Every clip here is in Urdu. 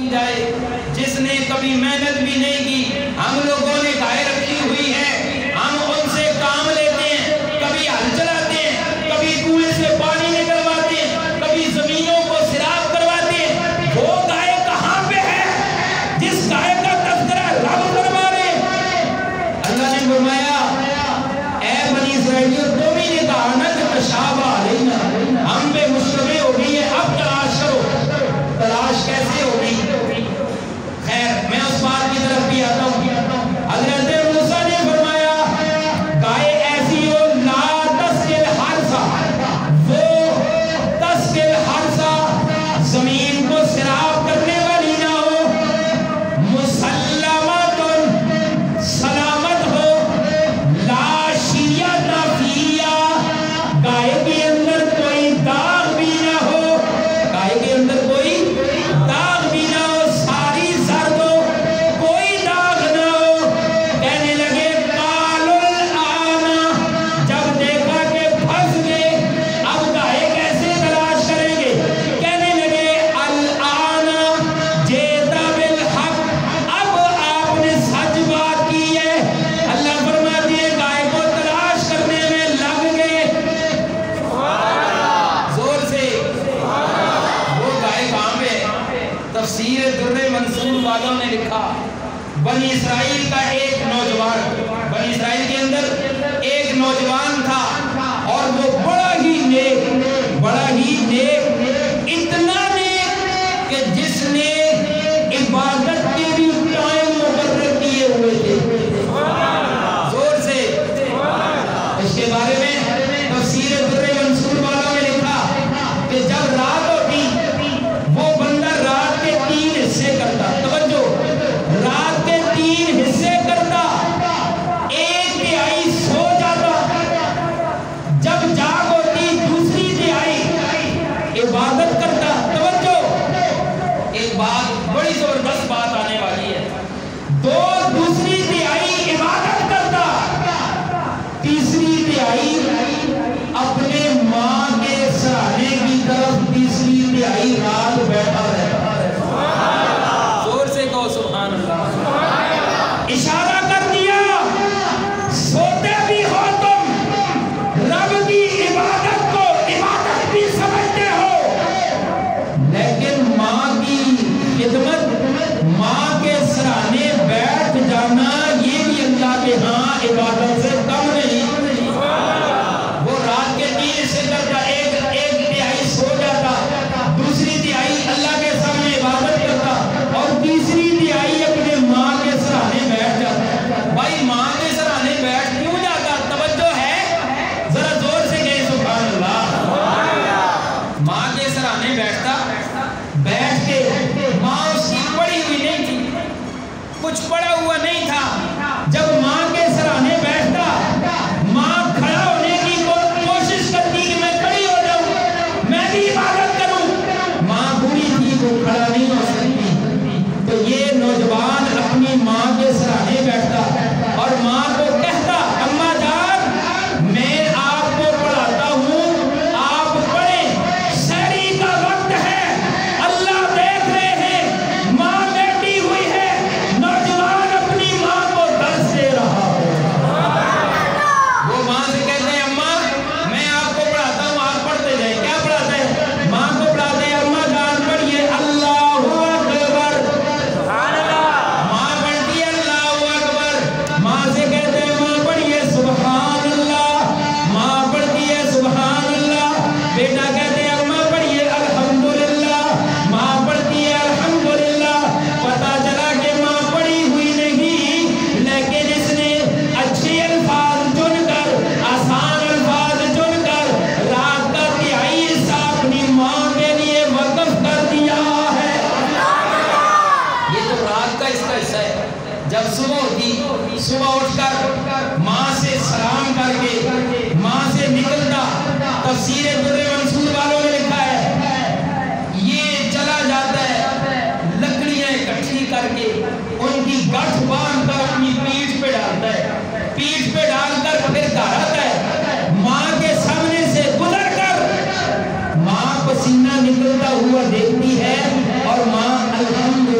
کی جائے، جس نے کبھی محنت بھی نہیں کی، ہم لوگوں نے گائے رکھی ہوئی ہے، ہم ان سے کام لیتے ہیں، کبھی ہل چلاتے ہیں، کبھی کنویں سے پانی نکلواتے ہیں، کبھی زمینوں کو سیراب کرواتے ہیں، وہ گائے کہاں پہ ہے جس گائے کا تذکرہ رب فرما رہے ہیں؟ اللہ نے فرمایا اے بنی اسرائیلیوں تم ہی نے کہا نا کہ تشابہ علینا، ہم پہ مشتبہ ہو گئی ہے، اب تلاش کرو۔ تلاش کیسے ہوگی؟ خیر میں اس بات کی طرف بھی آتا ہوں۔ حضرت موسیٰ نے فرمایا گائے ایسی ہو لا تسقل حرثا، وہ تسقل حرثا زمین کو سیراب کرنے والی نہ ہو، مسلمۃ سلامت ہو، لا شیۃ فیہا گائے کے اندر کوئی داغ بھی نہ ہو، گائے کے اندر کوئی داغ بھی نہ ہو، ساری زرد ہو، کوئی داغ نہ ہو۔ کہنے لگے قالوا الآن، جب دیکھا کہ پھنس گئے اب گائے کیسے تلاش کریں گے، کہنے لگے الآن جئت بالحق، اب آپ نے سچ بات کی ہے۔ اللہ فرماتے ہیں گائے کو تلاش کرنے میں لگ گئے، زور سے وہ گائے کہاں پہ ہے؟ تفسیر در منصور والوں نے لکھا بنی اسرائیل کا ایک نوجوان، بنی اسرائیل کے اندر ایک نوجوان تھا اور وہ بڑا ہی نیک، بڑا ہی نیک، اتنا نیک کہ جس نے عبادت کے بھی ٹائم مقرر کیے ہوئے تھے، زور سے۔ اس کے بارے میں تفسیر در منصور والوں نے لکھا کہ جب رات ہوتی وہ بندہ رات کے 3 حصے کرتا، توجہ، رات کے 3 حصے کرتا، 1/3 سو جاتا، جب جاگ ہوتی دوسری تہائی عبادت کرتا، توجہ، ایک بات بڑی زبردست بات آنے والی ہے، دوسری تہائی عبادت کرتا، تیسری تہائی اپنے ماں کے سرانے کی طرف تیسری تہائی رات بیٹھا رہتا۔ زور سے کہو سبحان اللہ۔ اشارہ کر دیا سوتے بھی ہو تم، رب کی عبادت کو عبادت بھی سمجھتے ہو، لیکن ماں کی خدمت، ماں کے سرانے بیٹھ جانا یہ بھی اللہ کے ہاں عبادت سے کم نہیں۔ وہ رات کے 3 حصے کرتا، ایک تہائی سو جاتا، دوسری تہائی اللہ کے سامنے عبادت کرتا، اور تیسری تہائی اپنے ماں کے سرانے بیٹھ جاتا۔ بھائی ماں کے سرانے بیٹھ کیوں جاتا؟ توجہ ہے، ذرا زور سے کہیں سبحان اللہ۔ ماں کے سرانے بیٹھتا، بیٹھ کے ماں اس کی پڑھی ہوئی نہیں تھی، کچھ پڑھا ہوا نہیں تھا، جب ماں کے سرانے بیٹھتا ماں کھڑا ہونے کی کوشش کرتی کہ میں کھڑی ہو جاؤں، میں بھی عبادت کروں، ماں بوڑھی تھی وہ کھڑا نہیں ہو سکتی، تو یہ نوجوان اپنی ماں کے سرانے بیٹھتا اور ماں کو کہتا اماں جان میں آپ کو پڑھاتا ہوں، آپ پڑھیں، سحری کا وقت ہے، اللہ دیکھ رہے ہیں، ماں بیٹھی ہوئی ہے، نوجوان اپنی ماں کو درس دے رہا ہے۔ وہ ماں سے کہتے ہیں اماں میں آپ کو پڑھاتا ہوں، آپ پڑھتے جائیں۔ کیا پڑھاتے ہیں؟ ماں کو پڑھاتے ہیں، اماں جان پڑھیے اللہ اکبر، ماں پڑھتی ہے اللہ اکبر، ماں سے کہتے ہیں ماں پڑھیے سبحان اللہ، ماں پڑھتی ہے سبحان اللہ، بیٹا کہتے ہیں اماں پڑھیے الحمدللہ، ماں پڑھتی ہے الحمدللہ۔ پتہ چلا کہ ماں پڑھی ہوئی نہیں، لیکن اس نے اچھے الفاظ چن کر، آسان الفاظ چن کر رات کا تہائی حصہ اپنی ماں کے لیے وقف کر دیا ہے۔ یہ تو رات کا اس کا حصہ ہے۔ جب صبح ہوتی، صبح اٹھ کر ماں سے سلام کر کے ماں سے نکلتا، تفسیر در منصور والوں نے لکھا ہے یہ چلا جاتا ہے لکڑیاں اکٹھی کر کے ان کی گٹھ باندھ کر اپنی پیٹھ پہ ڈالتا ہے، پیٹھ پہ ڈال کر پھر گھر آتا ہے، ماں کے سامنے سے گزر کر ماں پسینہ نکلتا ہوا دیکھتی ہے اور ماں الحمدللہ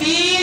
3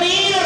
3